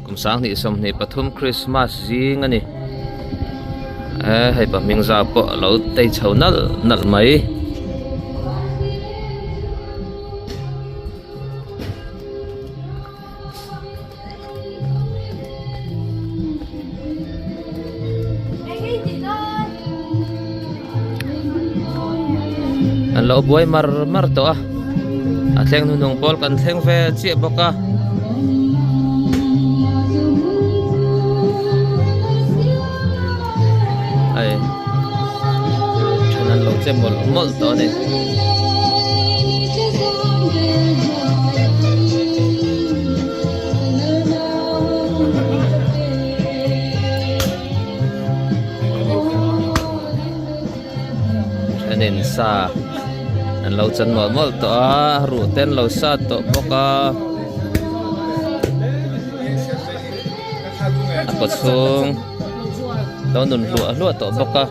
kum sang ni som ni pathum Christmas zing ani hei pa ming za po lo tei chho nal mai an lo buai mar to a thleng nu nung pol kan thleng ve chi boka ai chanan lo che mol to ne chanin sa an lo chan mol to a ru ten lo sa to boka akot sung to nun lu to boka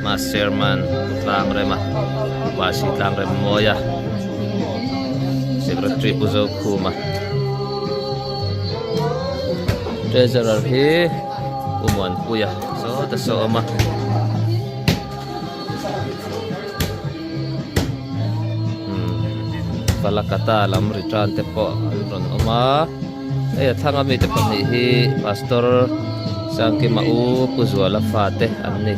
masterman tlang rema wasi tlang rem moya secretary puzo khuma treasurer hi umon puya so ma palakata lam return te po ron oma thanga mi te pani hi pastor sangki mau puzwala fate anni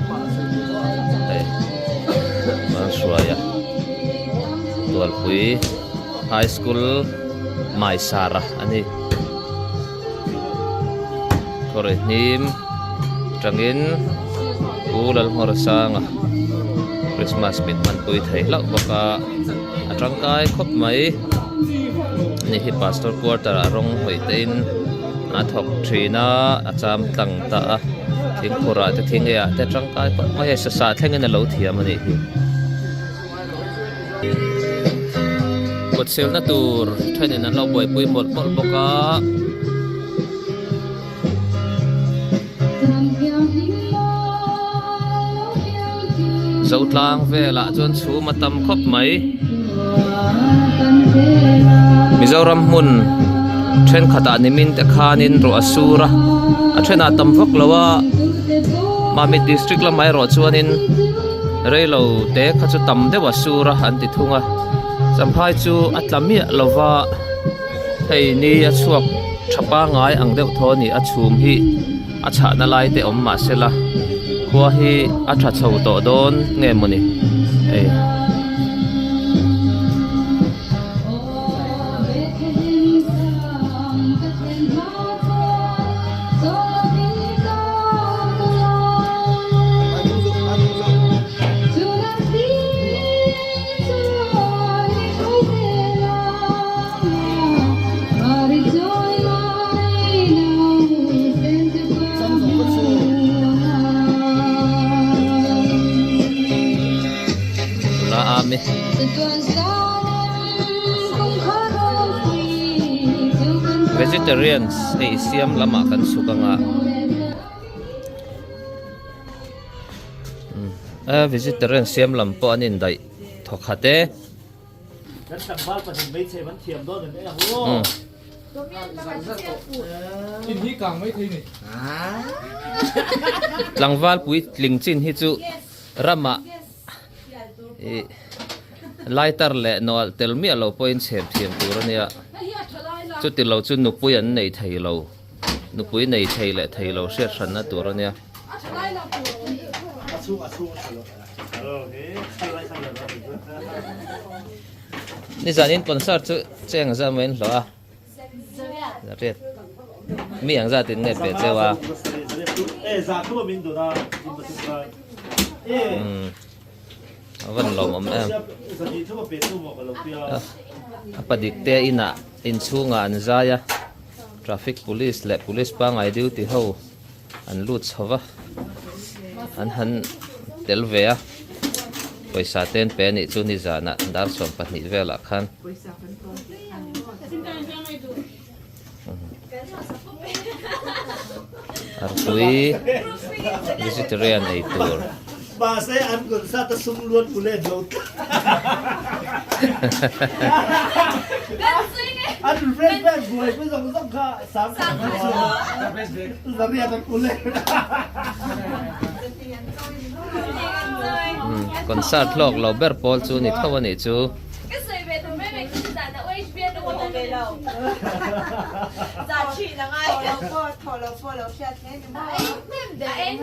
Suaya tual pui high school mai sarah ani kore nim trangin ulal morsanga Christmas mit man pui thai lau baka atrangkai khop mai ni hi pastor quarter arong hoitein athok thina acham tlang ta thing khora te thing ya te trangkai khop mai sa thlengin lo thiam ani bột xel na tur thay nên nó bồi bùi một boka dấu tlang về lại chôn chú mà tầm khóc mấy mi dấu ram hun trên khata nimin te khanin ro asura a trên atam vok lawa ma mi district la mai ro chuanin reilo te kha chu tam de wasura anti thunga samphai chu atlamia lova hei ni a chuak thapa ngai ang deuh tho ni a chhum hi a chha na lai te om ma sela khua hi a tha chho to don nge moni ei vegetarians ei siam lama kan sukanga vegetarian siam lam po anin dai thokhate dan tambal pa din bait se ban thiam do den ai ho in hi kang mai thei ni tlangwal pui tling chin hi chu rama lighter le nol tel mi lo point sem thiam tur ania chu ti lo chu nu pui an nei thei lo nu pui nei thei le thei lo se than na tur ania ni zanin concert chu cheng za men lo a ret mi ang za tin nge pe chewa za ko min do da van lo mom em apadik te ina in chunga an zaya traffic police le police pa ngai duty ho an lut chowa an han telvea paisa ten pe ni chu ni zana dar som pahnih vela khan arpui vegetarian ai tur bà sẽ ăn còn sao ta sung luôn của lên rồi ăn red red buổi bây giờ có dòng khá sáng giờ đi ăn của lên concert lok lo ber pol chu ni thaw ani chu cái sợi về tụi mấy mình cứ dàn đã quay viên đâu có về đâu dàn chị là ai thổi lộc phết thế nhưng mà em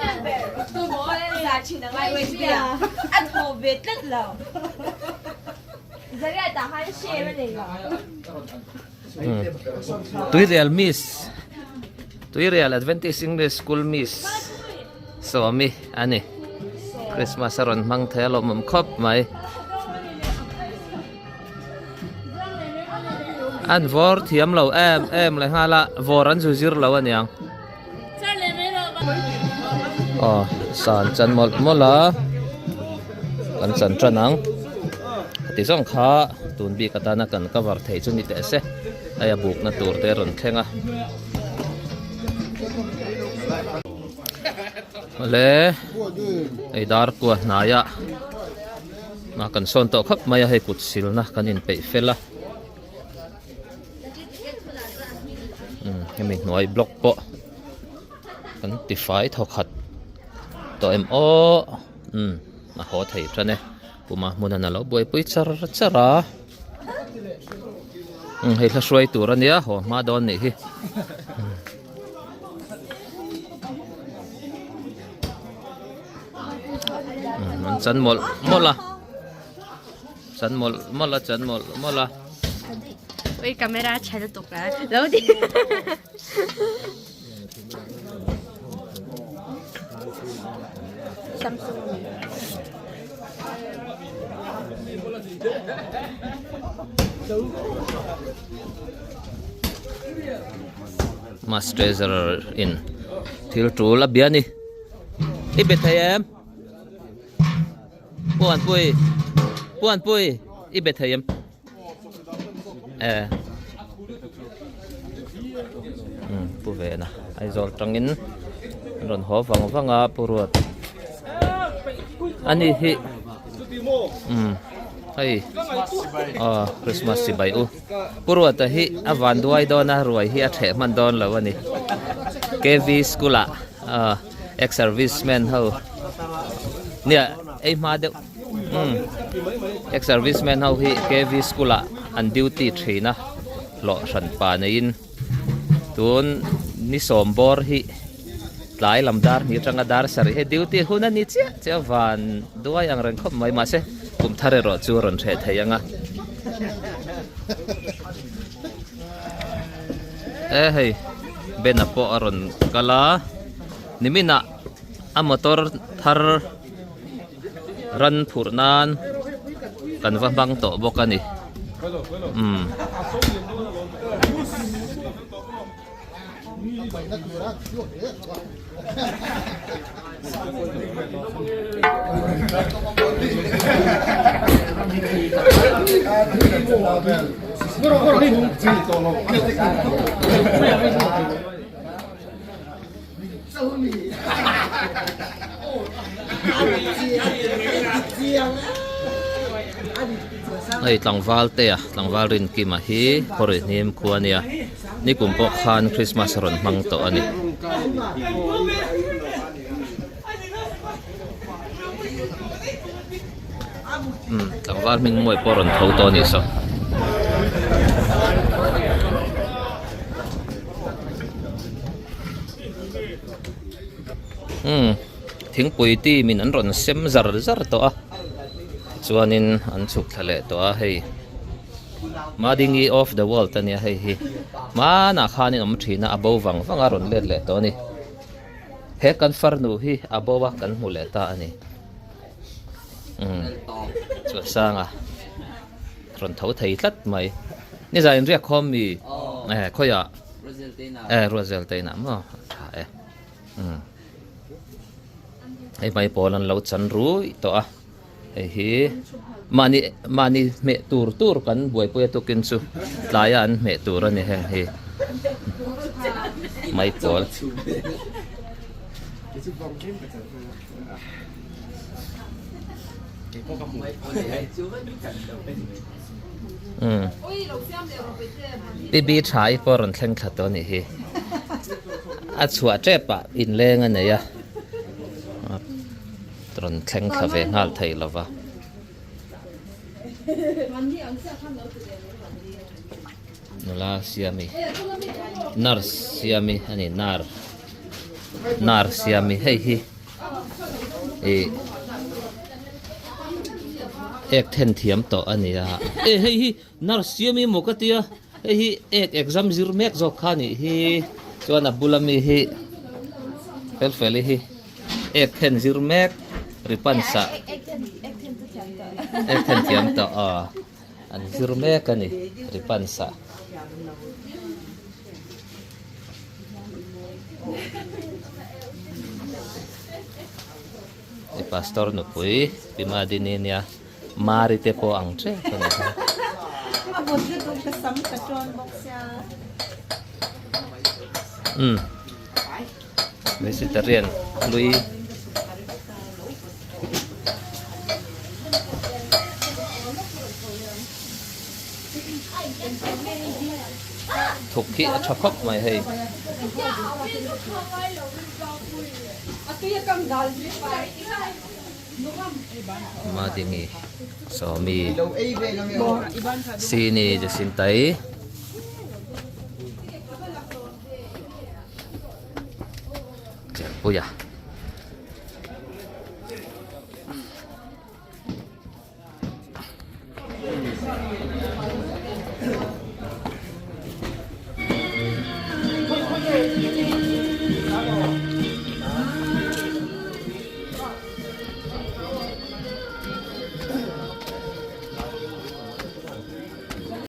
tôi bố dàn chị là ai quay viên ăn thổi về tất lâu giờ cái ta hai xe bên này tui real miss tui real Adventist English School miss so mi ani Christmas aron mang thelo mum khop mai an vor thiam lo em le hala vor an zuzir lo an yang san chan mol mola kan chan tranang ti song kha tun bi katana kan cover thei chu ni te se aya buk na tur te ron khenga le ai dar ko naya na kan son to khap maya he kut sil na kan in pe fela mình nói block po kan ti fai thok khat to em o na ho thei trane puma muna na lo boi pui chara hei la shuai tur ania ho ma don ni hi man chan mol mola chan mola ôi camera chạy được tục rồi lâu đi Master in thiếu trụ là biến đi ít biệt thầy em buồn pui ít biệt thầy em pu về na ai zol trangin ron ho vanga puruat ani hi ai Christmas si bai u puruat hi avan duai dona ruai hi a the man don lawani KV skula ex serviceman ho nia ei ma de ex serviceman ho hi KV skula an duty thina lo san pa nein tun ni sombor hi tlai lamdar ni tanga dar sari he duty huna ni che van duai ang ren khop mai ma se kum thare ro chu ron the thayanga hei bena po aron kala nimina a motor thar ran phurnan kan va bang to bokani ai tlangwal te tlangwal rin ki ma hi hori nim khuania ni kumpo khan Christmas ron mang to ani tlangwal ming moi poron thau to ni so thingpui ti min an ron sem zar to a chuanin an chuk thale to a hei madingi off the wall tania hei hi ma na khanin om thina abo wanga ron le to ni he kan farnu hi abowa kan mule ta ani chu sanga ron thau thei tlat mai ni za in ria khom mi khoya rosel te na ma tha ai mai polan lo chan ru to a hi mani me tur kan buai pui to kin chu tlayan me tur ani he mai pol บีบีชายปอรันแข่งขันตัวนี้ฮีอาชัวเจ็บปะอินแรงอันนี้อะตอนแข่งขันเวงาลไทยแล้ววะนั่นละเสียมีนาร์เสียมีอันนี้นาร์เสียมีเฮ้ยฮีเอกเทนเทียมต่ออันนี้อะเฮ้ยนาร์เสียมีหมกตีอะเฮ้ยเอกexam zero mek zok khani hi chuan a bulami hi fel hi ek ten zero mek ripan sa ek ten tiam ta an zero mek ani ripan sa pastor no pui pimadinin ya mari te po ang tre kani Abot dito kasam ka John box siya. Vegetarian lui thục khí cho khóc mày hay mà đi nghỉ so mi sini jasintai puya